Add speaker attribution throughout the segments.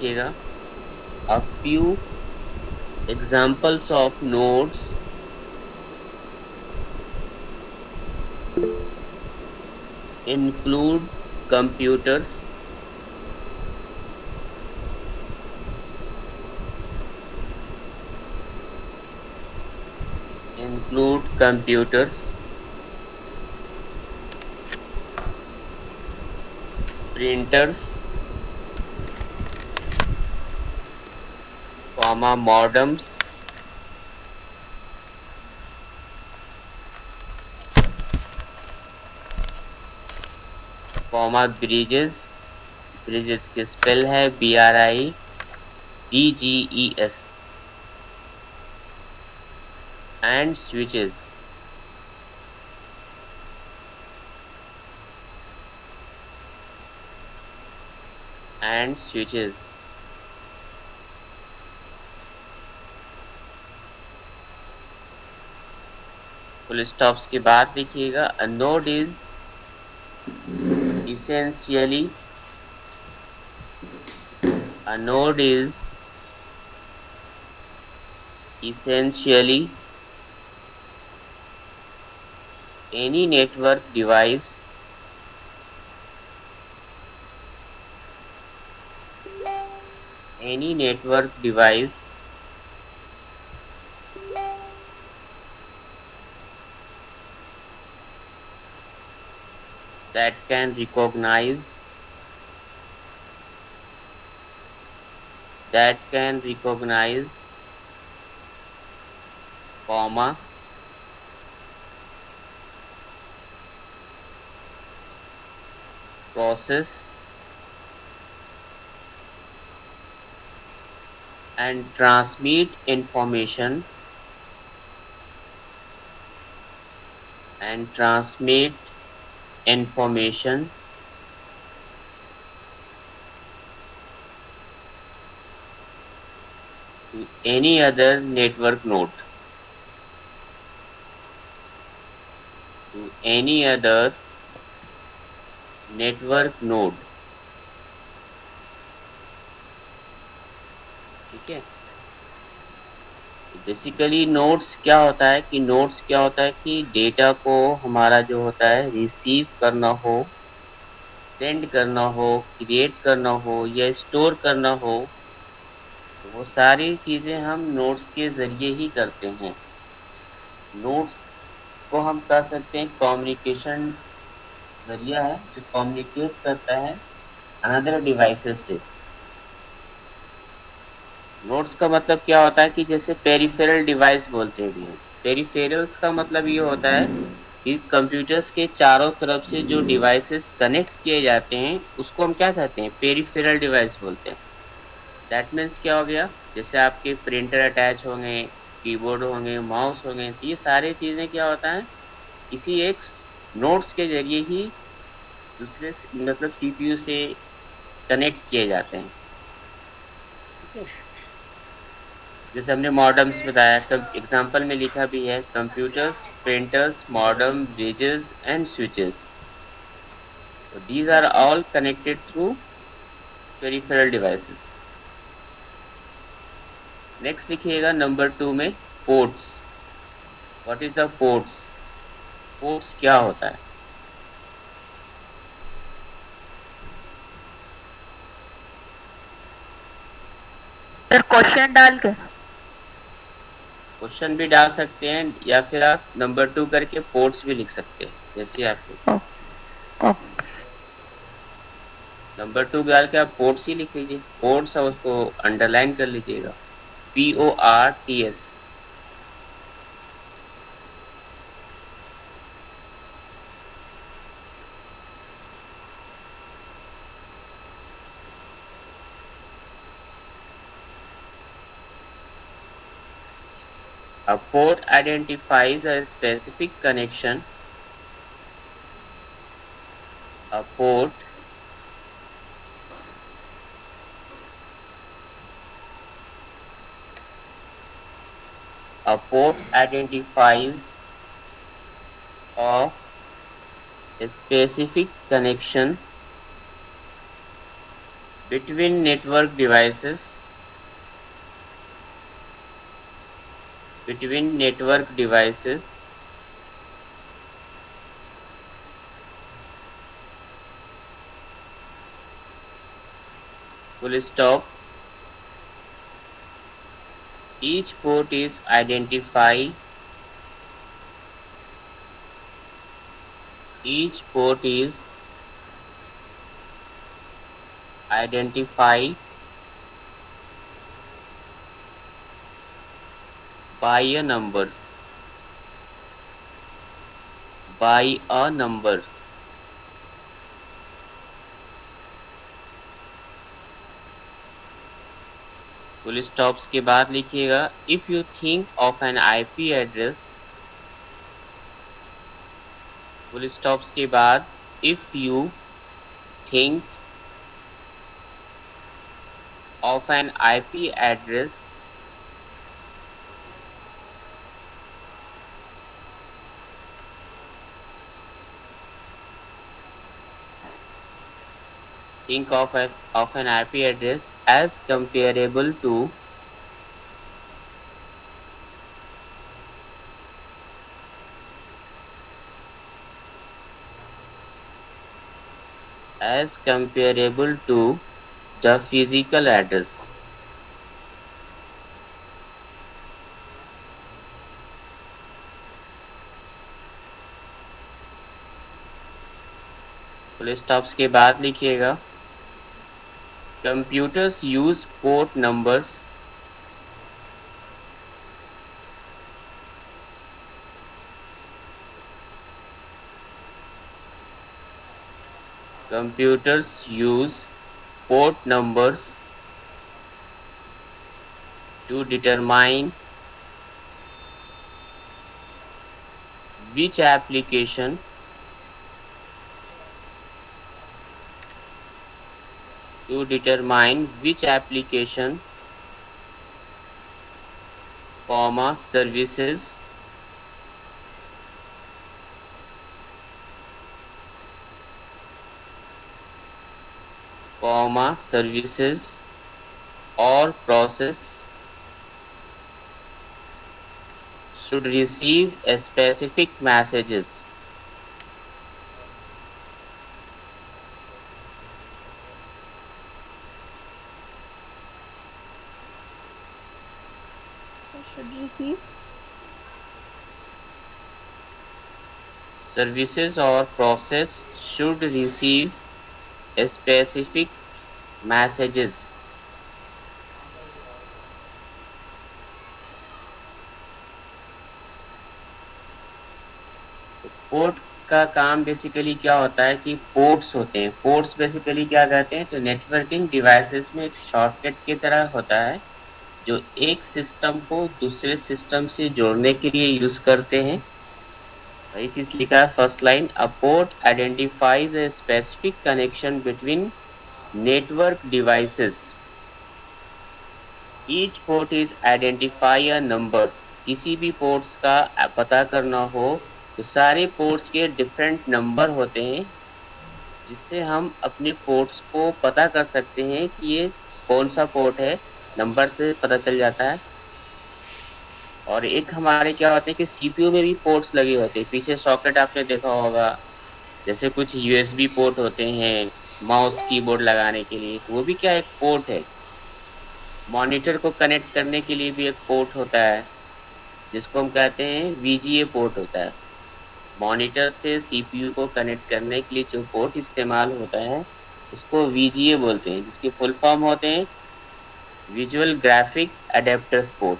Speaker 1: लिखिएगा a few examples of nodes include computers, printers, modems, bridges की spell है BRIDGES, and switches. Full stops के बाद लिखिएगा a node is essentially any network device that can recognize process and transmit information to any other network node. ठीक है। Basically nodes क्या होता है कि डेटा को हमारा जो होता है रिसीव करना हो, सेंड करना हो, क्रिएट करना हो या स्टोर करना हो, तो वो सारी चीजें हम नोड्स के जरिए ही करते हैं। नोड्स को हम कह सकते हैं कम्युनिकेशन जरिया है जो कम्युनिकेट करता है अनदर डिवाइसेस से। नोड्स का मतलब क्या होता है कि जैसे पेरिफेरल डिवाइस बोलते हैं। पेरिफेरल्स का मतलब ये होता है कि कंप्यूटर्स के चारों तरफ से जो डिवाइसेस कनेक्ट किए जाते हैं उसको हम क्या कहते हैं, पेरिफेरल डिवाइस बोलते हैं। दैट मीन्स क्या हो गया, जैसे आपके प्रिंटर अटैच होंगे, कीबोर्ड होंगे, माउस होंगे, तो ये सारी चीजें क्या होता है किसी एक नोड्स के जरिए ही दूसरे मतलब सीपीयू से कनेक्ट किए जाते हैं। जैसे हमने मॉडम्स बताया, तब एग्जाम्पल में लिखा भी है computers, printers, modem, bridges and switches. These are all connected through peripheral devices. Next लिखिएगा नंबर 2 में ports. What is the ports? Ports क्या होता है?
Speaker 2: सर क्वेश्चन डाल के
Speaker 1: क्वेश्चन भी डाल सकते हैं या फिर आप नंबर 2 करके पोर्ट्स भी लिख सकते हैं, जैसे आप नंबर 2 डाल के आप पोर्ट्स ही लिख लीजिए। पोर्ट्स और उसको अंडरलाइन कर लीजिएगा, PORTS। A port identifies a specific connection. A port identifies a specific connection between network devices, full stop. Each port is identified by a number. Full stops के बाद लिखिएगा if you think of an IP address, full stops के बाद if you think of an IP address think of an IP address as comparable to the physical address. Full stops के बाद लिखिएगा computers use port numbers to determine which application services or process should receive specific messages. Services or process should receive specific messages. Port का काम basically क्या होता है कि ports होते हैं। पोर्ट्स बेसिकली क्या कहते हैं, तो नेटवर्किंग डिवाइसेस में एक शॉर्टकट की तरह होता है जो एक सिस्टम को दूसरे सिस्टम से जोड़ने के लिए यूज करते हैं। वही चीज लिखा है first line, a port identifies a specific connection between network devices. Each port is identify a numbers. किसी भी पोर्ट्स का पता करना हो तो सारे पोर्ट्स के डिफरेंट नंबर होते हैं जिससे हम अपने पोर्ट्स को पता कर सकते हैं कि ये कौन सा पोर्ट है, नंबर से पता चल जाता है। और एक हमारे क्या होते हैं कि सीपीयू में भी पोर्ट्स लगे होते हैं। पीछे सॉकेट आपने देखा होगा, जैसे कुछ यूएसबी पोर्ट होते हैं माउस कीबोर्ड लगाने के लिए, तो वो भी क्या एक पोर्ट है। मॉनिटर को कनेक्ट करने के लिए भी एक पोर्ट होता है जिसको हम कहते हैं वीजीए पोर्ट होता है। मॉनिटर से सीपीयू को कनेक्ट करने के लिए जो पोर्ट इस्तेमाल होता है उसको वीजीए बोलते हैं, जिसके फुल फॉर्म होते हैं विजुअल ग्राफिक एडेप्टर्स पोर्ट।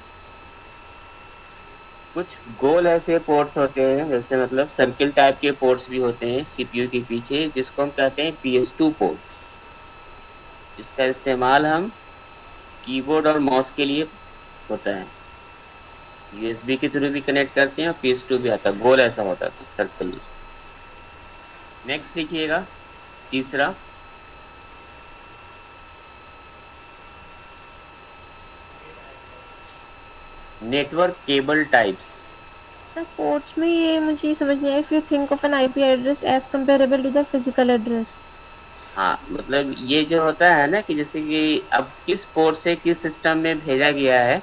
Speaker 1: कुछ गोल ऐसे पोर्ट्स होते हैं, जैसे मतलब सर्किल टाइप के पोर्ट्स भी होते हैं सीपीयू के पीछे, जिसको हम कहते हैं PS2 पोर्ट, जिसका इस्तेमाल हम कीबोर्ड और माउस के लिए होता है। यूएसबी के थ्रू भी कनेक्ट करते हैं और PS2 भी आता है, गोल ऐसा होता है सर्कल। नेक्स्ट लिखिएगा तीसरा, network cable types.
Speaker 2: Sir ports में ये मुझे समझ नहीं आया, if you think of an IP address as comparable to the physical address.
Speaker 1: हाँ, मतलब ये जो होता है ना कि जैसे कि अब किस पोर्ट से किस सिस्टम में भेजा गया है,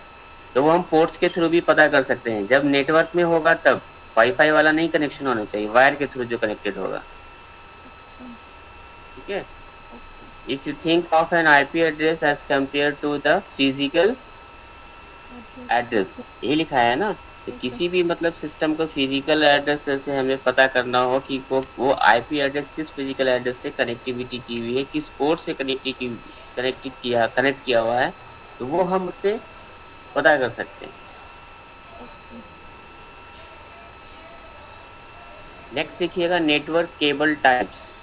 Speaker 1: तो वो हम पोर्ट्स के थ्रू भी पता कर सकते हैं। जब नेटवर्क में होगा तब वाईफाई वाला नहीं कनेक्शन होना चाहिए, वायर के थ्रू जो कनेक्टेड होगा।
Speaker 2: अच्छा।
Speaker 1: ठीक है।
Speaker 2: Okay.
Speaker 1: If you think of an IP address as compare to the physical
Speaker 2: address.
Speaker 1: Address,
Speaker 2: okay.
Speaker 1: ये लिखा है ना। तो
Speaker 2: यस सर।
Speaker 1: किसी भी मतलब सिस्टम को फिजिकल एड्रेस से हमें पता करना हो कि वो आईपी एड्रेस किस फिजिकल एड्रेस से कनेक्टिविटी की हुई है, किस पोर्ट से कनेक्ट किया हुआ है, तो वो हम उससे पता कर सकते हैं।
Speaker 2: ओके।
Speaker 1: नेक्स्ट लिखिएगा नेटवर्क केबल टाइप्स।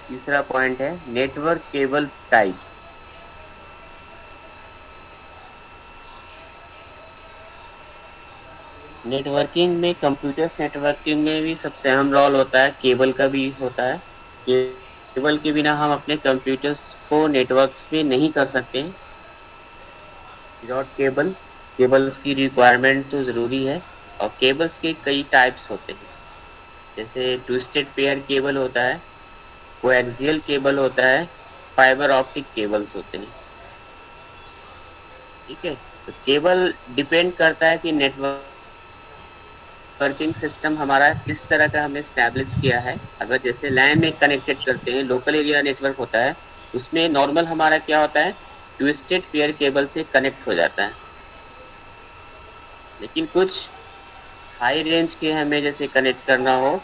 Speaker 1: तीसरा पॉइंट है नेटवर्क केबल टाइप्स। नेटवर्किंग में, कंप्यूटर्स नेटवर्किंग में भी सबसे अहम रोल होता है, केबल का भी होता है। केबल के बिना हम अपने कंप्यूटर्स को नेटवर्क्स में नहीं कर सकते हैं। विदाउट केबल, केबल्स की रिक्वायरमेंट तो जरूरी है। और केबल्स के कई टाइप्स होते हैं, जैसे ट्विस्टेड पेयर केबल होता है, कोएक्सियल केबल होता है, फाइबर ऑप्टिक केबल्स होते हैं। ठीक है। तो केबल डिपेंड करता है कि नेटवर्किंग सिस्टम हमारा किस तरह का हमने स्टैब्लिश किया है। अगर जैसे लैन में कनेक्टेड करते हैं, लोकल एरिया नेटवर्क होता है, उसमें नॉर्मल हमारा क्या होता है, ट्विस्टेड पेयर केबल से कनेक्ट हो जाता है। लेकिन कुछ हाई रेंज के हमें जैसे कनेक्ट करना हो,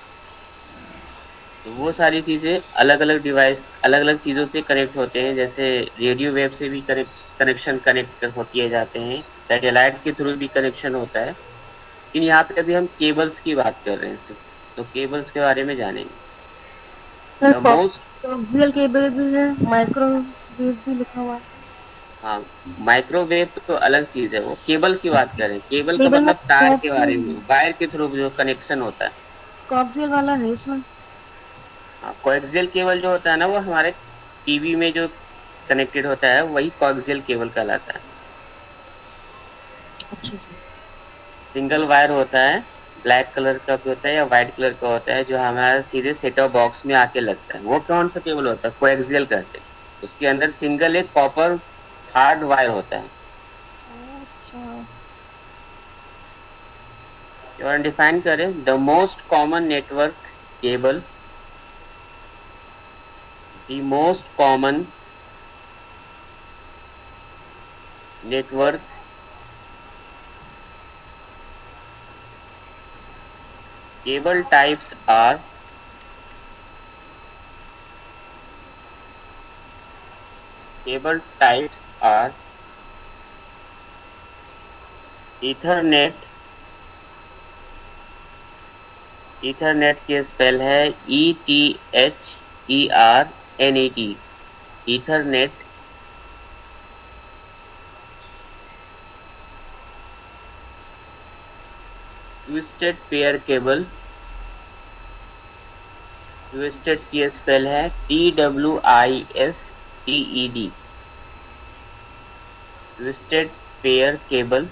Speaker 1: तो वो सारी चीजें अलग अलग डिवाइस, अलग अलग चीजों से कनेक्ट होते हैं। जैसे रेडियो वेव से भी कनेक्ट हो किए जाते हैं, सैटेलाइट के थ्रू भी कनेक्शन होता है। लेकिन यहाँ पे अभी हम केबल्स की बात कर रहे हैं सिर्फ, तो केबल्स के बारे में जानेंगे।
Speaker 2: सर
Speaker 1: द मोस्ट,
Speaker 2: कोक्सियल केबल भी है, माइक्रोवेव भी लिखा हुआ है।
Speaker 1: हाँ, माइक्रोवेव तो अलग चीज है, वो केबल की बात कर रहे हैं। केबल का
Speaker 2: केबल में
Speaker 1: मतलब तार के बारे
Speaker 2: कोक्सियल,
Speaker 1: में, वायर के थ्रू जो कनेक्शन होता है।
Speaker 2: कोक्सियल वाला है इसमें।
Speaker 1: हाँ, कोएक्सियल केबल जो होता है ना, वो हमारे टीवी में जो कनेक्टेड होता है वही कोएक्सियल केबल कहलाता है।
Speaker 2: अच्छा सर।
Speaker 1: सिंगल वायर होता है, ब्लैक कलर का भी होता है या व्हाइट कलर का होता है, जो हमारा सीधे सेट टॉप बॉक्स में आके लगता है। वो कौन सा केबल होता है, कोएक्सियल कहते हैं। उसके अंदर सिंगल एक कॉपर हार्ड वायर होता है।
Speaker 2: अच्छा।
Speaker 1: इसके बारे में डिफाइन करें, the most common network cable, the most common network cable types are cable types are Ethernet। Ethernet के स्पेल है ETHERNET, Ethernet. Twisted pair cable, twisted की स्पेल है TWISTED, twisted pair cable.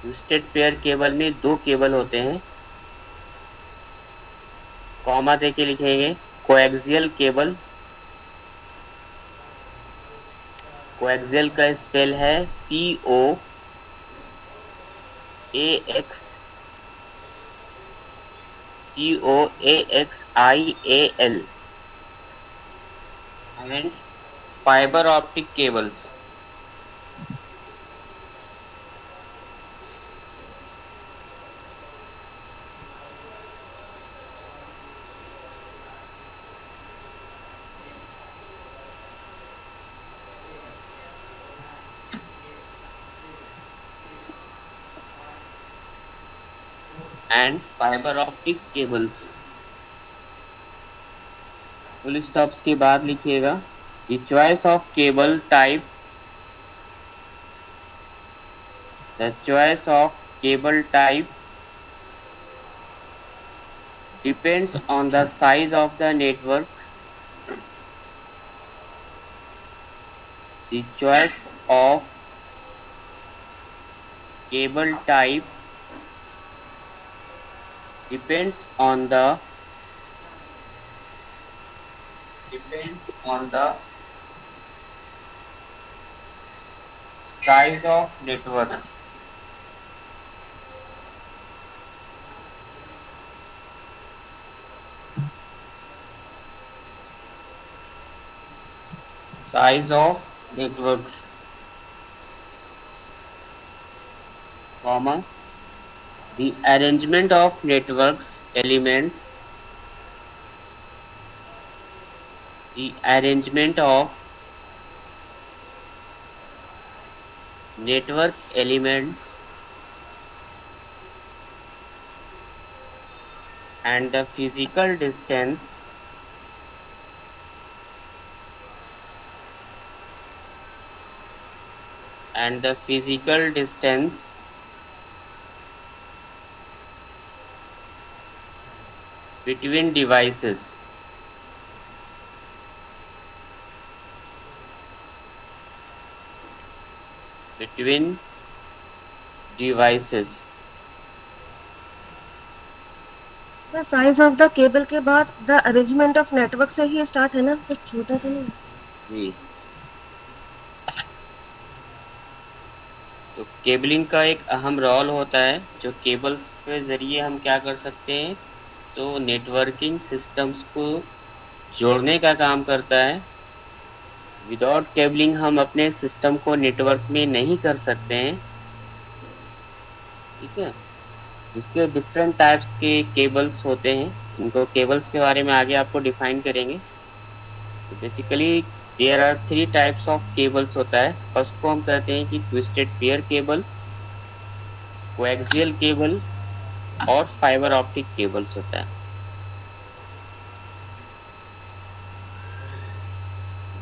Speaker 1: Twisted pair cable में दो cable होते हैं, comma देके लिखेंगे, कोएक्सियल केबल। कोएक्सियल का स्पेल है COAXIAL। And fibre optic cables. And fibre optic cables. Full stops के बाद लिखिएगा, the choice of cable type, the choice of cable type depends on the size of the network। The choice of cable type depends on the size of networks. Size of networks, comma, the arrangement of networks elements, the arrangement of network elements and the physical distance between devices.
Speaker 2: Sir size of the cable के बाद the arrangement of network से ही start है ना, कुछ छोटा तो नहीं?
Speaker 1: जी, तो केबलिंग का एक अहम रोल होता है, जो केबल्स के ज़रिए हम क्या कर सकते हैं, तो नेटवर्किंग सिस्टम्स को जोड़ने का काम करता है। विदाउट केबलिंग हम अपने सिस्टम को नेटवर्क में नहीं कर सकते हैं, ठीक है। जिसके डिफरेंट टाइप्स के केबल्स होते हैं, उनको केबल्स के बारे में आगे आपको डिफाइन करेंगे। तो basically there are 3 types of cables होता है। फर्स्ट को हम कहते हैं कि twisted pair cable, coaxial cable और फाइबर ऑप्टिक केबल्स होता है।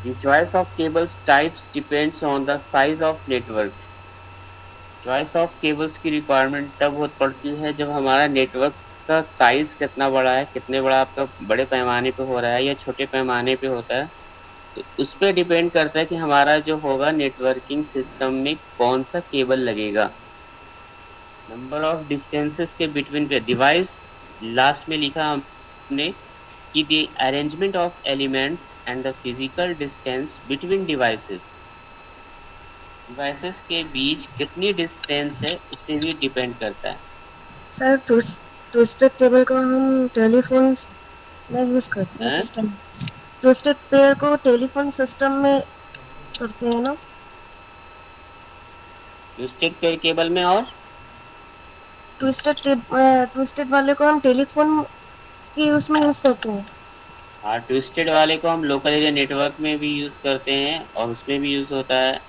Speaker 1: The choice of cables types depends on the size of network. Choice of cables की रिक्वायरमेंट तब बहुत पड़ती है जब हमारा नेटवर्क का साइज कितना बड़ा है, कितने बड़ा आपका बड़े पैमाने पे हो रहा है या छोटे पैमाने पे होता है। तो उस पर डिपेंड करता है कि हमारा जो होगा नेटवर्किंग सिस्टम में कौन सा केबल लगेगा। नंबर ऑफ डिस्टेंसेस के बिटवीन पे डिवाइस, लास्ट में लिखा हमने कि the arrangement of elements and the physical distance between devices के बीच कितनी डिस्टेंस है उस पर भी डिपेंड करता है।
Speaker 2: सर ट्विस्टेड टेबल को हम टेलीफोन में यूज करते हैं सिस्टम। ट्विस्टेड पेयर को टेलीफोन सिस्टम में करते हैं ना,
Speaker 1: ट्विस्टेड पेयर केबल में। और
Speaker 2: ट्विस्टेड वाले को हम टेलीफोन की उसमें यूज करते हैं।
Speaker 1: हाँ, ट्विस्टेड वाले को हम लोकल एरिया नेटवर्क में भी यूज करते हैं और उसमें भी यूज होता है,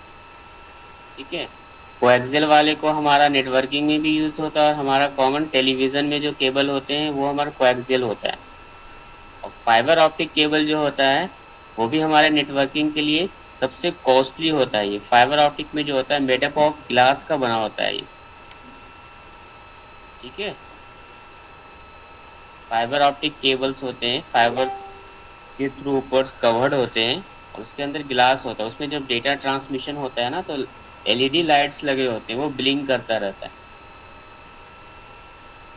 Speaker 1: ठीक है। कोएक्सियल वाले को हमारा नेटवर्किंग में भी यूज होता है और हमारा कॉमन टेलीविजन में जो केबल होते हैं वो हमारा कोएक्सियल होता है। और फाइबर ऑप्टिक केबल जो होता है वो भी हमारे नेटवर्किंग के लिए सबसे कॉस्टली होता है। ये फाइबर ऑप्टिक में जो होता है मेडअप ऑफ ग्लास का बना होता है ये, ठीक है। फाइबर ऑप्टिक केबल्स होते हैं, फाइबर्स के थ्रू ऊपर कवर्ड होते हैं और उसके अंदर ग्लास होता है। उसमें जब डेटा ट्रांसमिशन होता है ना तो एलईडी लाइट्स लगे होते हैं, वो ब्लिंक करता रहता है।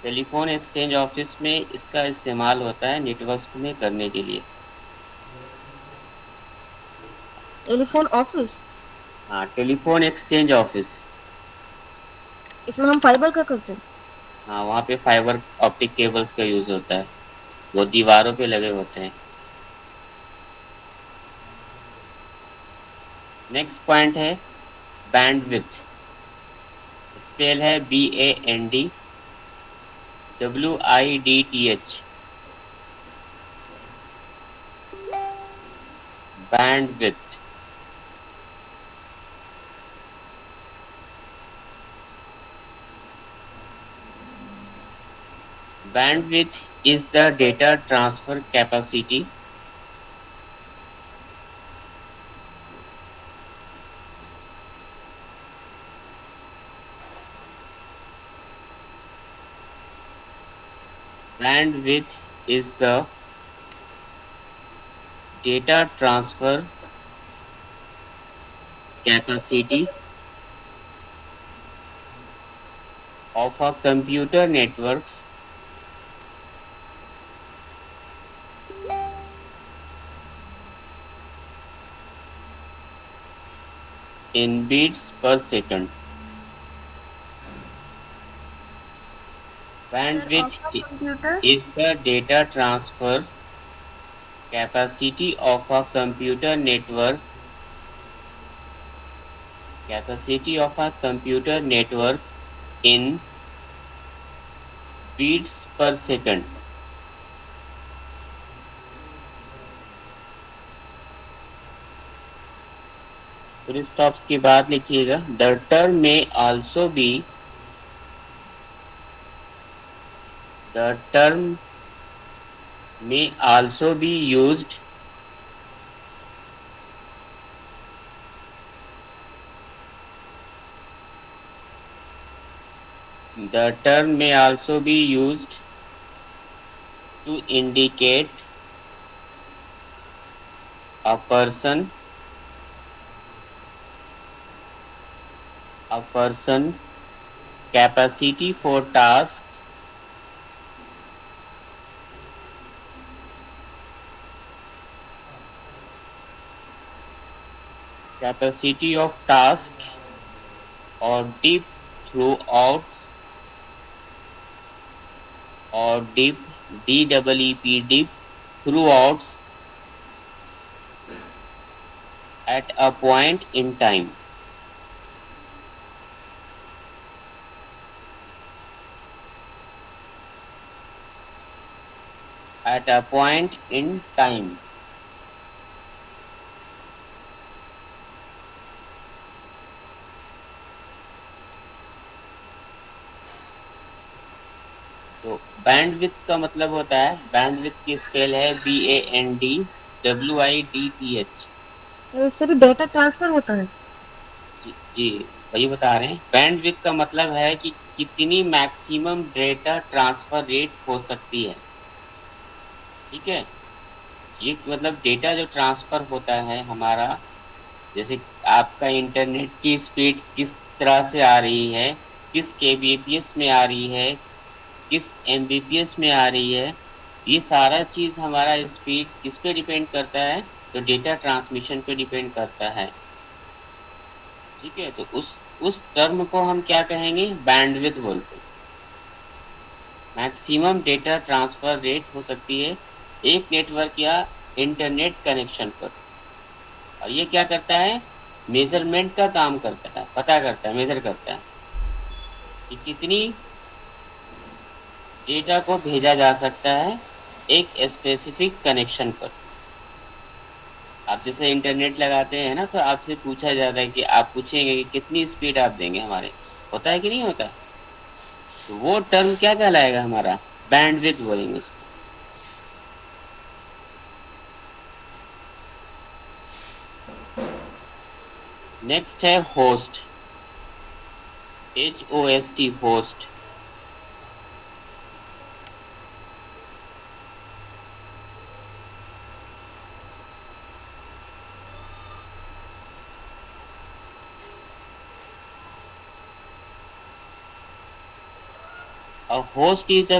Speaker 1: टेलीफोन एक्सचेंज ऑफिस में इसका इस्तेमाल होता है नेटवर्क में करने के लिए।
Speaker 2: Telephone office?
Speaker 1: हाँ, टेलीफोन एक्सचेंज ऑफिस।
Speaker 2: इसमें हम फाइबर का करते हैं।
Speaker 1: हाँ, वहाँ पे फाइबर ऑप्टिक केबल्स का यूज होता है, वो दीवारों पे लगे होते हैं। नेक्स्ट पॉइंट है बैंडविड्थ। स्पेल है BAND WIDTH, bandwidth. Bandwidth is the data transfer capacity bandwidth is the data transfer capacity of a computer networks in beats per second. Bandwidth
Speaker 2: computer
Speaker 1: is the data transfer capacity of a computer network in beats per second. Full stops के बाद लिखिएगा the term में also be used to indicate a person capacity for task capacity of task or deep throughout or deep deep throughout at a point in time. At a point in time. तो bandwidth का मतलब होता है, bandwidth की spell है BANDWIDTH।
Speaker 2: इससे भी data transfer होता है।
Speaker 1: जी वही बता रहे हैं। बैंडविड्थ का मतलब है कि कितनी मैक्सिमम डेटा ट्रांसफर रेट हो सकती है। ठीक है, ये मतलब डेटा जो ट्रांसफर होता है हमारा, जैसे आपका इंटरनेट की स्पीड किस तरह से आ रही है, किस kbps में आ रही है, किस mbps में आ रही है, ये सारा चीज हमारा स्पीड किस पे डिपेंड करता है, तो डेटा ट्रांसमिशन पे डिपेंड करता है। ठीक है, तो उस टर्म को हम क्या कहेंगे, बैंडविड्थ बोलते हैं। मैक्सिमम डेटा ट्रांसफर रेट हो सकती है एक नेटवर्क या इंटरनेट कनेक्शन पर। और ये क्या करता है, मेजरमेंट का काम करता है, पता करता है, मेजर करता है कि कितनी डेटा को भेजा जा सकता है एक स्पेसिफिक कनेक्शन पर। आप जैसे इंटरनेट लगाते हैं ना, तो आपसे पूछा जाता है कि आप पूछेंगे कि कितनी स्पीड आप देंगे हमारे, होता है कि नहीं होता, तो वो टर्म क्या कहलाएगा हमारा, बैंडविड्थ बोलेंगे उसको। नेक्स्ट है host, HOST, host. A host is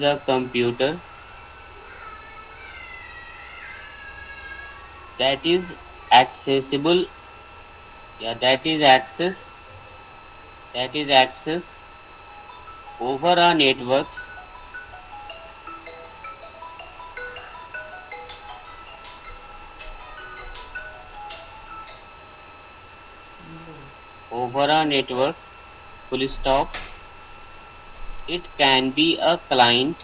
Speaker 1: a computer that is accessible, that is access over a networks full stop. It can be a client,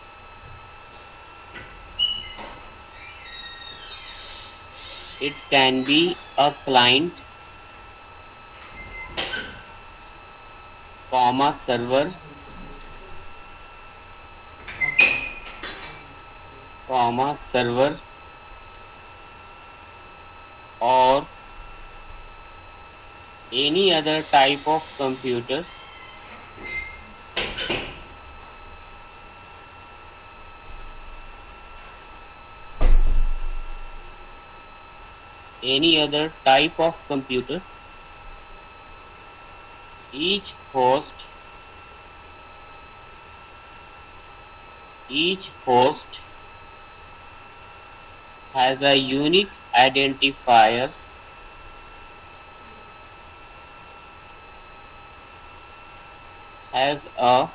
Speaker 1: comma server, or any other type of computer each host has a unique identifier has a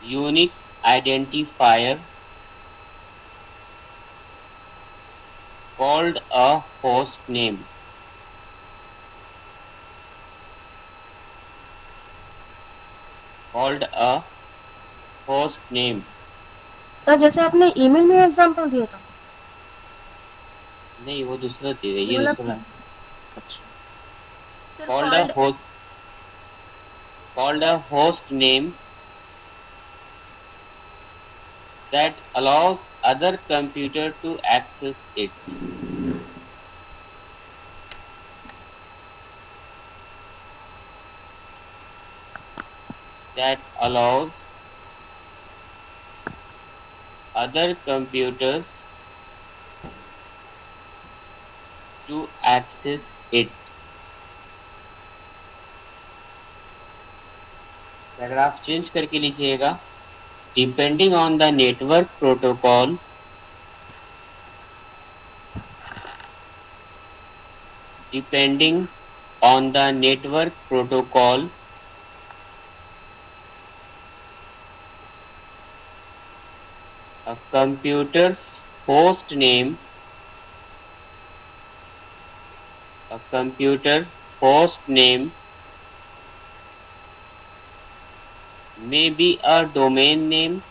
Speaker 1: unique identifier called a host name. Called a host name.
Speaker 2: Sir जैसे आपने email में example दिया था,
Speaker 1: नहीं वो दूसरा दे रही है,
Speaker 2: वाला
Speaker 1: दूसरा
Speaker 2: अच्छा
Speaker 3: sir
Speaker 1: called a host name that allows other computer to access it. That allows other computers to access it. Paragraph change करके लिखिएगा, depending on the network protocol depending on the network protocol a computer's host name may be a domain name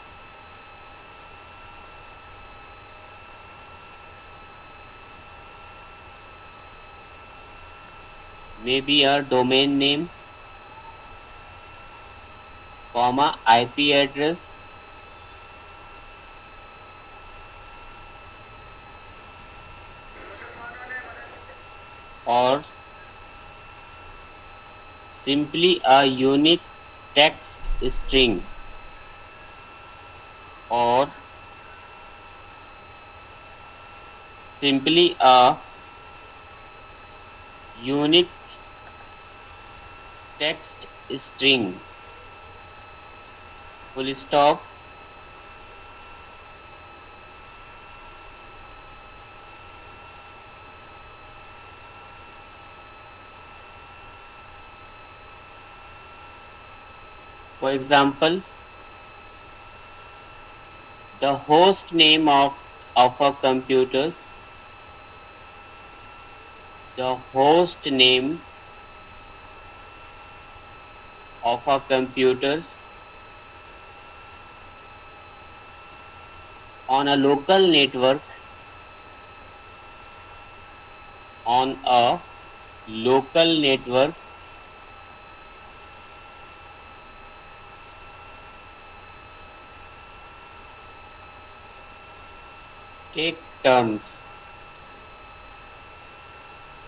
Speaker 1: comma IP address or simply a unique text string or simply a unique text string, full stop. For example, the host name of a computers, the host name of a computers on a local network take terms.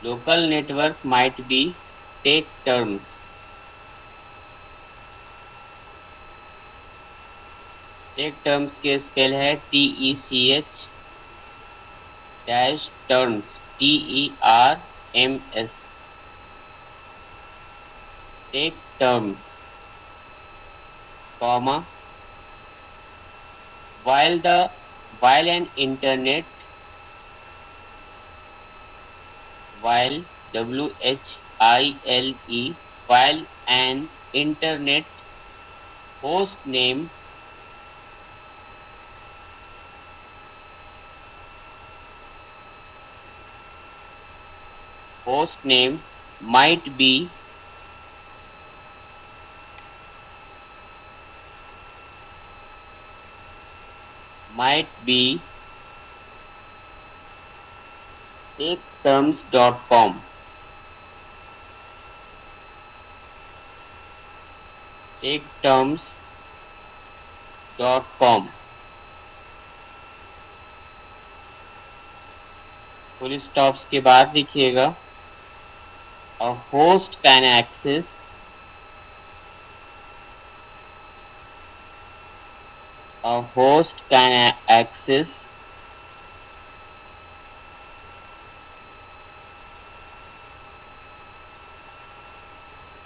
Speaker 1: Local network might be take terms. Tech terms के spell है TECH dash terms TERMS tech terms comma while an internet while WHILE while an internet host name might be taketerms.com taketerms.com full stops के बाद लिखिएगा a host can access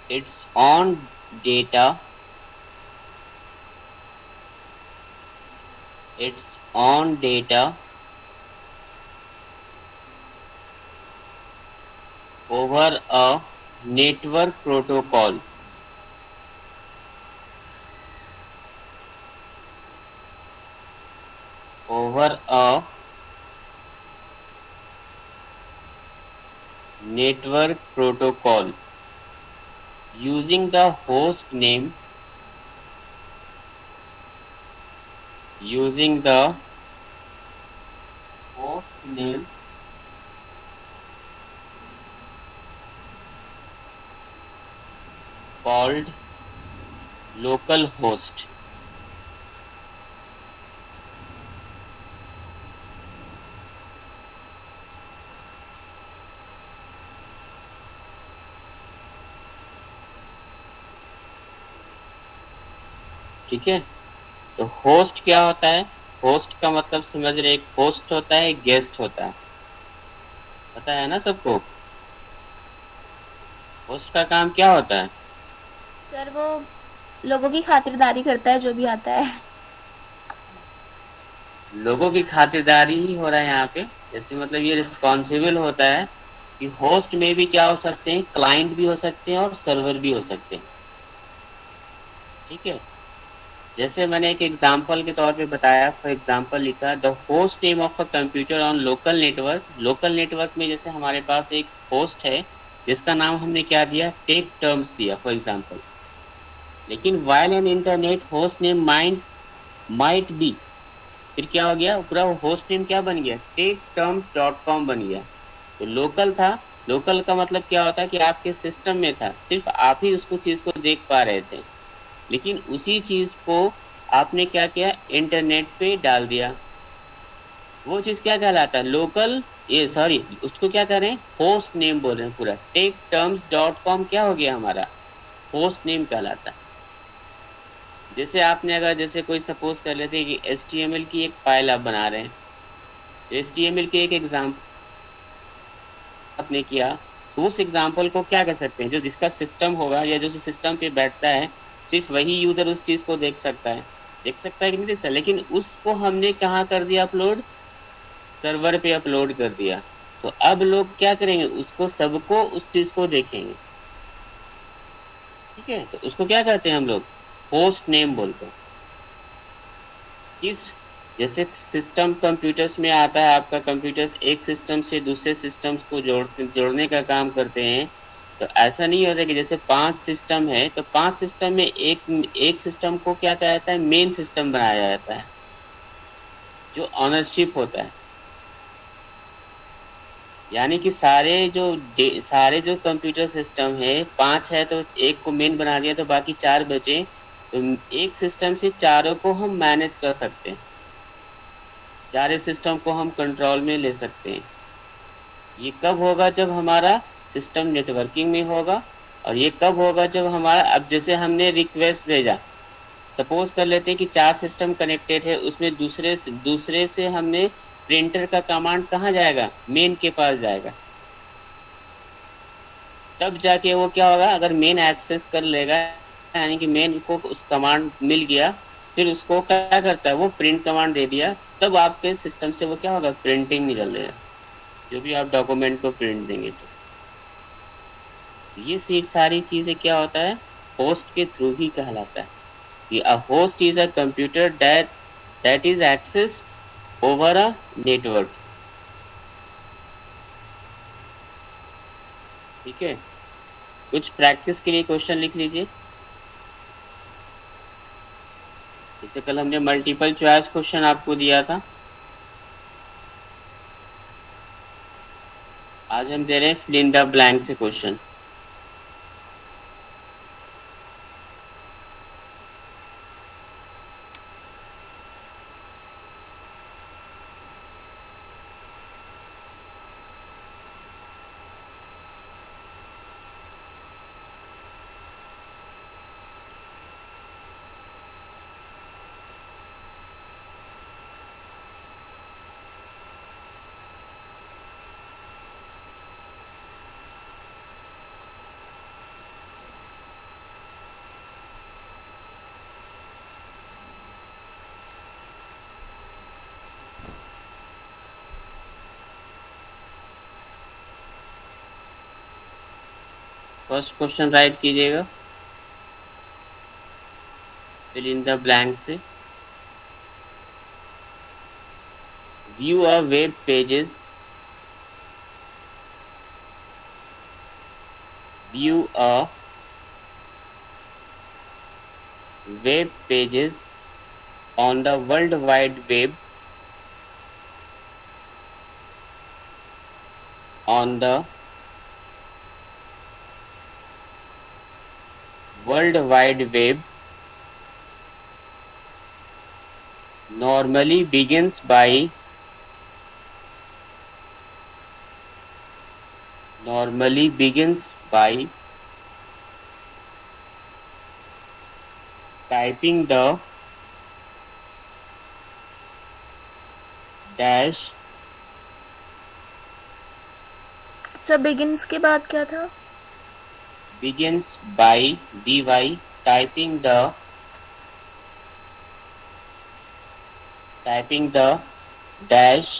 Speaker 1: its own data its own data over a network protocol. Over a network protocol using the host name called localhost. ठीक है, तो host क्या होता है? Host का मतलब समझ रहे, एक होस्ट होता है, एक गेस्ट होता है, पता है ना सबको? होस्ट का काम क्या होता है?
Speaker 3: सर वो लोगों की खातिरदारी करता है जो भी आता है।
Speaker 1: लोगों की खातिरदारी ही हो रहा है यहाँ पे। जैसे मतलब ये रिस्पॉन्सिबल होता है कि होस्ट में भी क्या हो सकते हैं, क्लाइंट भी हो सकते हैं और सर्वर भी हो सकते हैं। ठीक है, जैसे मैंने एक एग्जांपल के तौर पे बताया, फॉर एग्जांपल लिखा the host name of a computer on local network. Local network में जैसे हमारे पास एक होस्ट है जिसका नाम हमने क्या दिया, टेक टर्म्स दिया फॉर एग्जांपल। लेकिन while an internet host name might be, फिर क्या हो गया, पूरा होस्ट नेम क्या बन गया, techterms.com बन गया। तो लोकल था, लोकल का मतलब क्या होता है कि आपके सिस्टम में था, सिर्फ आप ही उसको चीज को देख पा रहे थे, लेकिन उसी चीज को आपने क्या किया, इंटरनेट पे डाल दिया। वो चीज क्या कहलाता है, लोकल, ये सॉरी उसको क्या करें, होस्ट नेम बोल रहे हैं। पूरा techterms.com क्या हो गया हमारा, होस्ट नेम कहलाता है। जैसे आपने अगर जैसे कोई सपोज कर लेते कि HTML की एक फाइल आप बना रहे हैं, HTML के एक एग्जाम्पल आपने किया, तो उस एग्जाम्पल को क्या कर सकते हैं, जो जिसका सिस्टम होगा या जो सिस्टम पे बैठता है, सिर्फ वही यूजर उस चीज को देख सकता है, देख सकता है कि नहीं देख सकता। लेकिन उसको हमने कहाँ कर दिया अपलोड, सर्वर पे अपलोड कर दिया। तो अब लोग क्या करेंगे, उसको सबको उस चीज को देखेंगे। ठीक है, तो उसको क्या कहते हैं हम लोग, होस्ट नेम बोलते हैं। किस, जैसे सिस्टम कंप्यूटर्स में आता है, आपका कंप्यूटर्स एक सिस्टम से दूसरे सिस्टम्स को जोड़ने का काम करते हैं। तो ऐसा नहीं होता कि जैसे 5 सिस्टम है तो 5 सिस्टम में एक एक सिस्टम को क्या कहा जाता है, मेन सिस्टम बनाया जाता है, जो ऑनरशिप होता है। यानी कि सारे जो कंप्यूटर सिस्टम है 5 है, तो एक को मेन बना दिया तो बाकी 4 बचे। तो एक सिस्टम से चारों को हम मैनेज कर सकते हैं, सारे सिस्टम को हम कंट्रोल में ले सकते हैं। ये कब होगा, जब हमारा सिस्टम नेटवर्किंग में होगा। और ये कब होगा, जब हमारा, अब जैसे हमने रिक्वेस्ट भेजा, सपोज कर लेते हैं कि 4 सिस्टम कनेक्टेड है, उसमें दूसरे से हमने प्रिंटर का कमांड कहाँ जाएगा, मेन के पास जाएगा। तब जाके वो क्या होगा, अगर मेन एक्सेस कर लेगा, यानी कि मेन को उस कमांड मिल गया, फिर उसको क्या करता है, वो प्रिंट कमांड दे दिया, तब आपके सिस्टम से वो क्या होगा, प्रिंटिंग निकल देगा, जो भी आप डॉक्यूमेंट को प्रिंट देंगे। तो ये सारी चीजें क्या होता है, होस्ट के थ्रू ही कहलाता है। कि a host is a computer that is access over a network. ठीक है, कुछ प्रैक्टिस के लिए क्वेश्चन लिख लीजिए। जैसे कल हमने मल्टीपल चॉइस क्वेश्चन आपको दिया था, आज हम दे रहे हैं फिल इन द ब्लैंक से क्वेश्चन। फर्स्ट क्वेश्चन राइट कीजिएगा, फिल इन द ब्लैंक से। View a web pages, view a web pages on the World Wide Web, on the World Wide Web normally begins by typing the dash
Speaker 3: sir begins के बाद क्या था?
Speaker 1: begins by typing the dash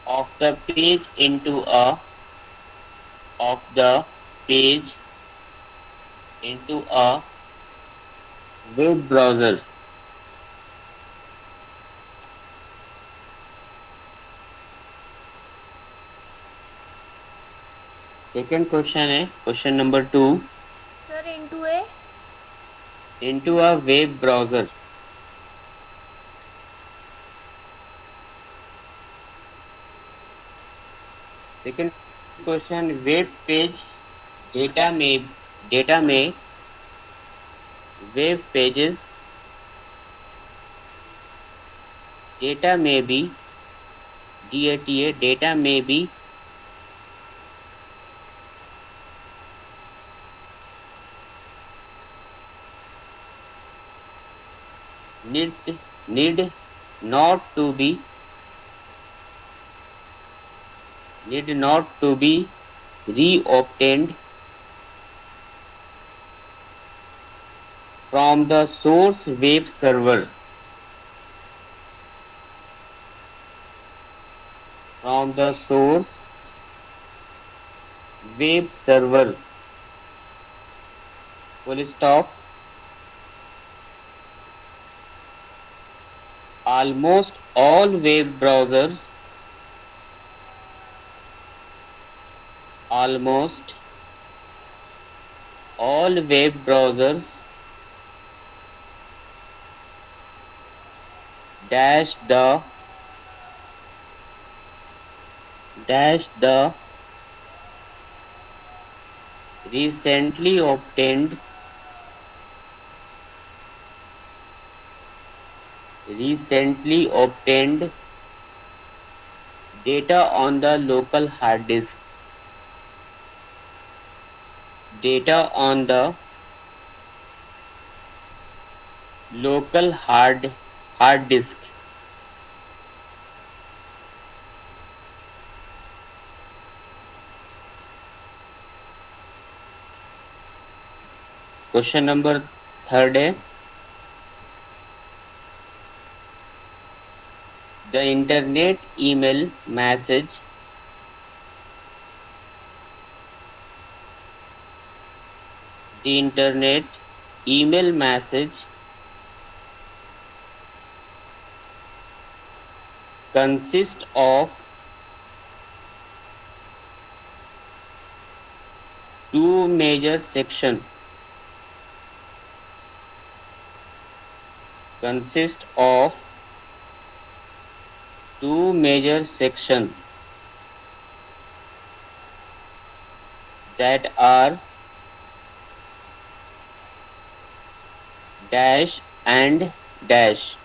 Speaker 1: of the page into a web browser. Second question है question number 2,
Speaker 3: sir
Speaker 1: into a web browser. Second question, web page data में web pages data में भी DATA data में भी need not to be reobtained from the source web server. Full stop. Almost all web browsers dash the recently obtained data on the local hard disk. Question number 3 है, the internet email message consists of two major sections. That are dash and dash.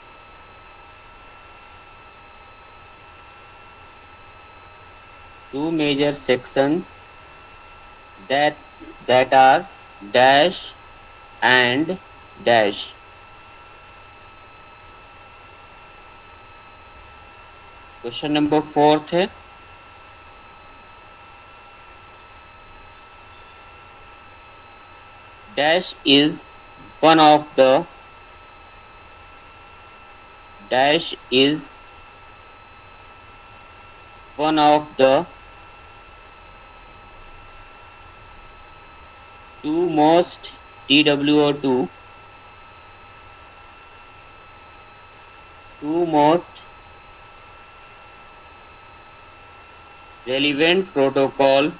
Speaker 1: Two major sections that are dash and dash. Question number 4 है, dash is one of the two most TWO2 two most relevant protocol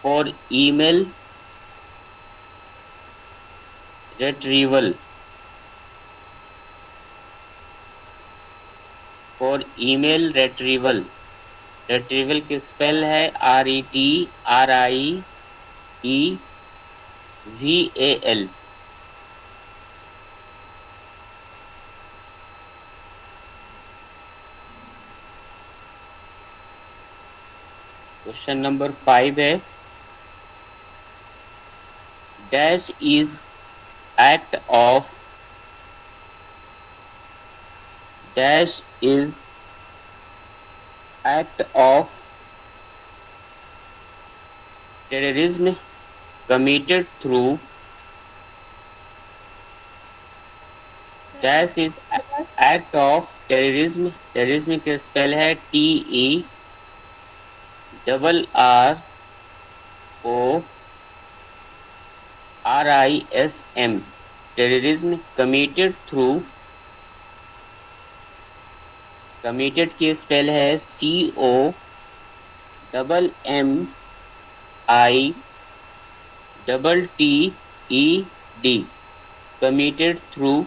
Speaker 1: for email retrieval retrieval की spell है RETRIEVAL। Question number 5 है dash is act of terrorism committed through dash is act of terrorism के spell है TERRORISM terrorism committed through committed की spell है COMMITTED committed through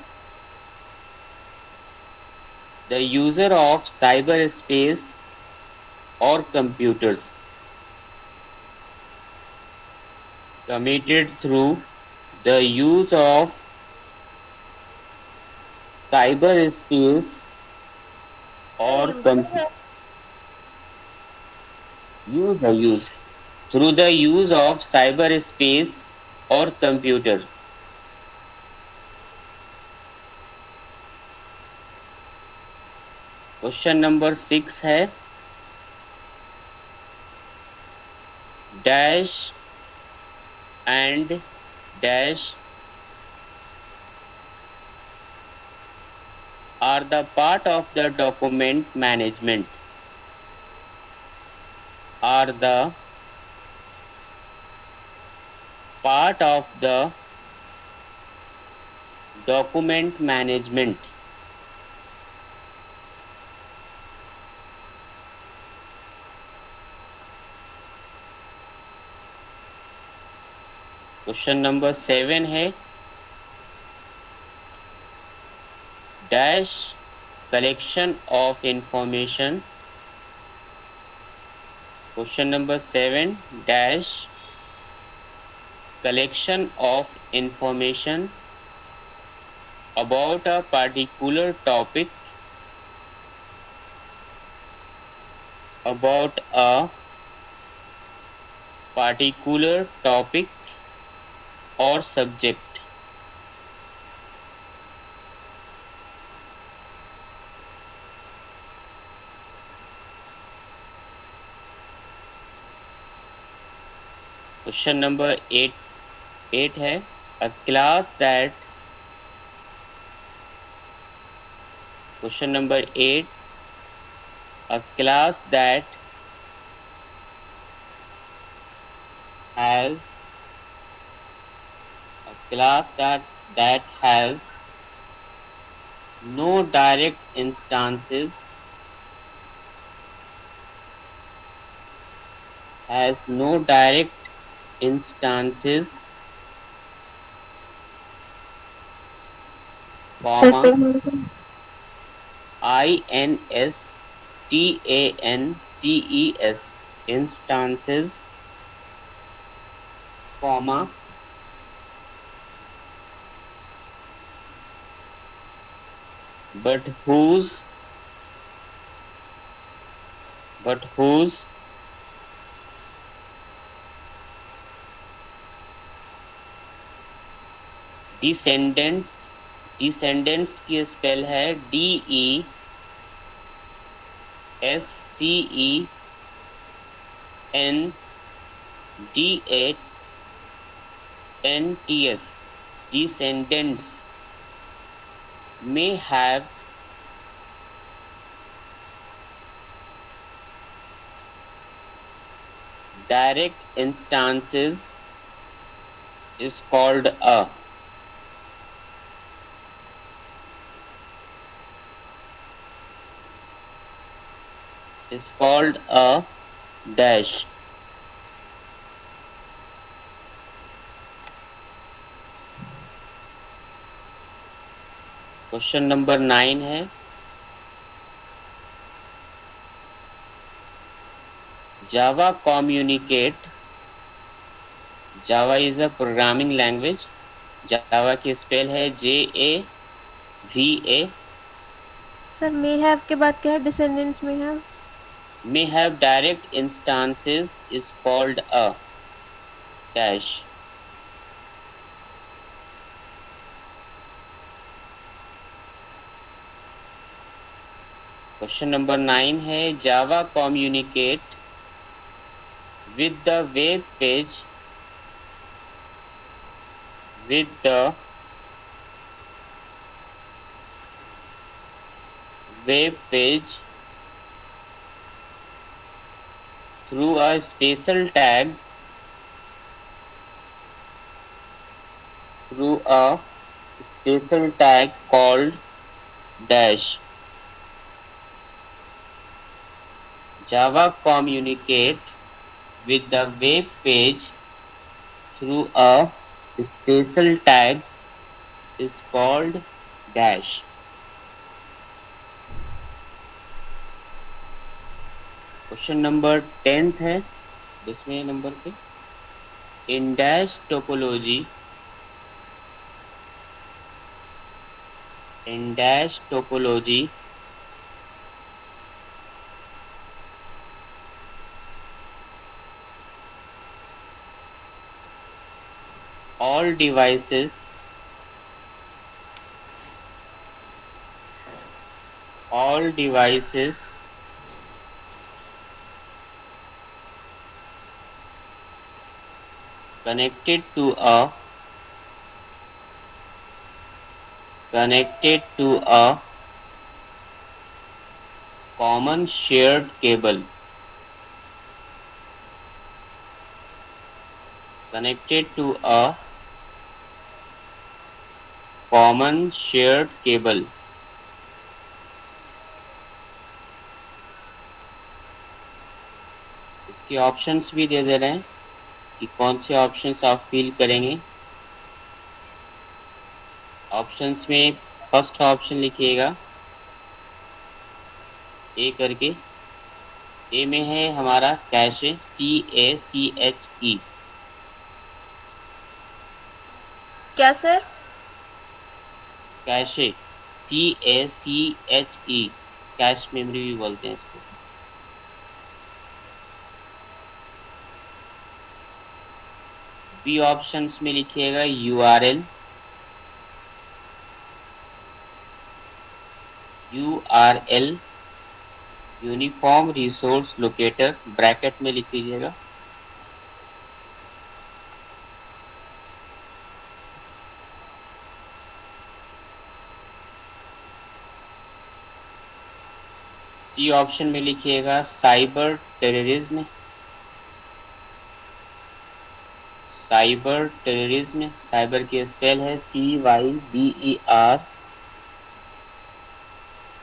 Speaker 1: the user of cyberspace or computers committed through the use of cyberspace or use through the use of cyberspace or computer। Question number 6 है dash and dash are the part of the document management question number 7 है dash collection of information. Question number 7 dash collection of information about a particular topic or subject। Question number 8 है a class that question number 8 a class that has no direct instances
Speaker 2: sir
Speaker 1: comma INSTANCES instances comma but whose descendants की spell है DESCENDANTS descendants may have direct instances is called a dash. Question number 9 है, Java communicate. Java is a programming language. Java की spell है JAVA।
Speaker 3: Sir may have के बाद क्या है? Descendants में have.
Speaker 1: may have direct instances is called a dash. Question number 9 है, Java communicate with the web page through a special tag called dash. Java communicate with the web page through a special tag is called dash. Question number 10 है 10वें number पे, in dash topology all devices connected to a common shared cable इसके options भी दे रहे हैं कि कौन से ऑप्शंस आप फिल करेंगे। ऑप्शंस में फर्स्ट ऑप्शन लिखिएगा ए करके। ए में है हमारा कैशे, CACHE।
Speaker 3: क्या sir?
Speaker 1: Cache, CACHE, cache memory भी बोलते हैं इसको। बी ऑप्शंस में लिखिएगा URL uniform resource locator, bracket में लिख लीजिएगा। सी ऑप्शन में लिखिएगा साइबर टेररिज्म। साइबर की स्पेल है CYBER।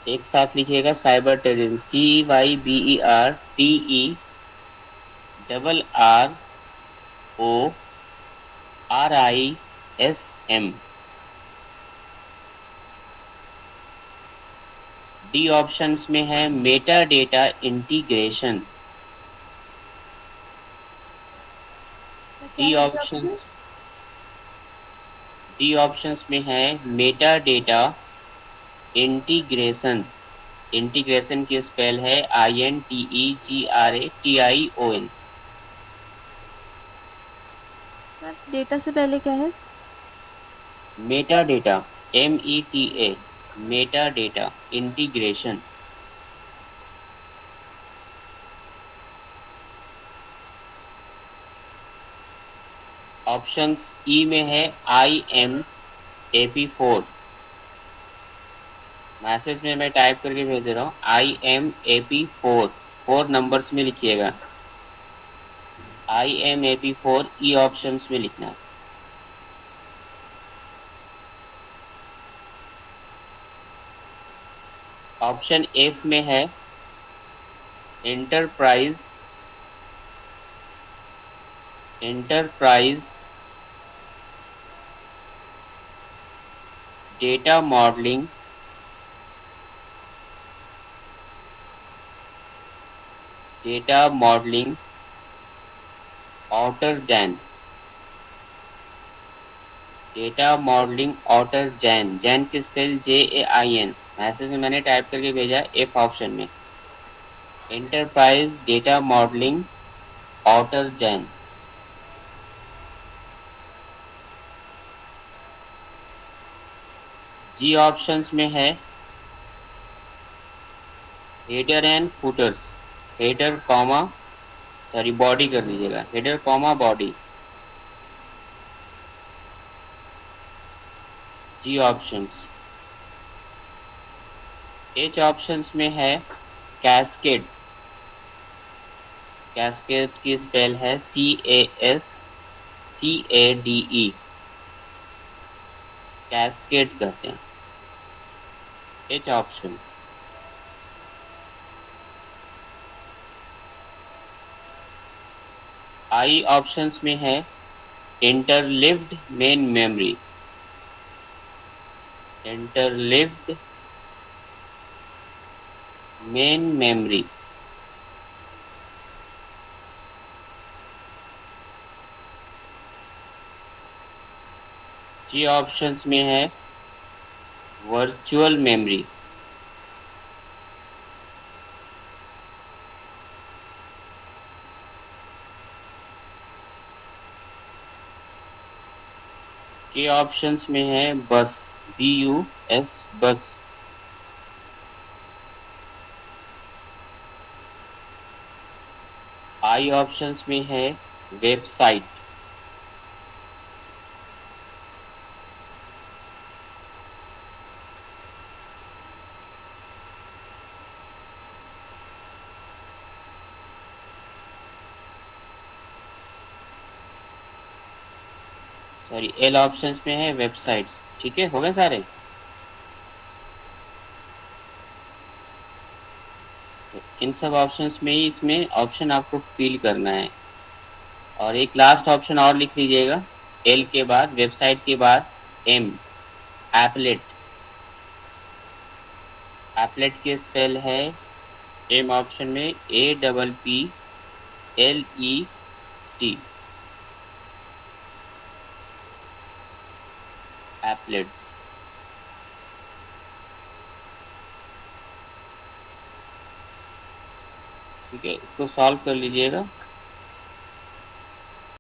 Speaker 1: एक साथ लिखिएगा cyber terrorism, CYBER TERRORISM। D options में है meta data integration. D options में है मेटा डेटा इंटीग्रेशन। इंटीग्रेशन की स्पेल है INTEGRATION।
Speaker 3: सर डेटा से पहले क्या है?
Speaker 1: Meta data, META, meta data integration. Options E में है IMAP4। मैसेज में मैं टाइप करके भेज दे रहा हूँ IMAP4, 4 नंबर्स में लिखिएगा। IMAP4 ई ऑप्शंस में लिखना है। ऑप्शन एफ में है enterprise data modelling author Jain. Data modelling author Jain, Jain की स्पेल JAIN। मैसेज में मैंने टाइप करके भेजा एफ ऑप्शन में, enterprise data modelling author Jain. G options में है header and footers, header comma sorry body कर दीजिएगा, header comma body. G options. H options में है कैस्केड, कैस्केड की स्पेल है CASCADE, कैस्केड कहते हैं। H option. आई ऑप्शंस में है interleaved main memory, interleaved main memory. G options में है वर्चुअल मेमोरी। के ऑप्शंस में है बस, BUS बस। आई ऑप्शंस में है वेबसाइट। सॉरी एल ऑप्शंस में है वेबसाइट्स। ठीक है, हो गए सारे। इन सब ऑप्शंस में ही इसमें ऑप्शन आपको फिल करना है। और एक लास्ट ऑप्शन और लिख लीजिएगा, एल के बाद, वेबसाइट के बाद एम, एपलेट। एपलेट के स्पेल है एम ऑप्शन में APPLET। एपलेट। ठीक है, इसको सॉल्व कर लीजिएगा।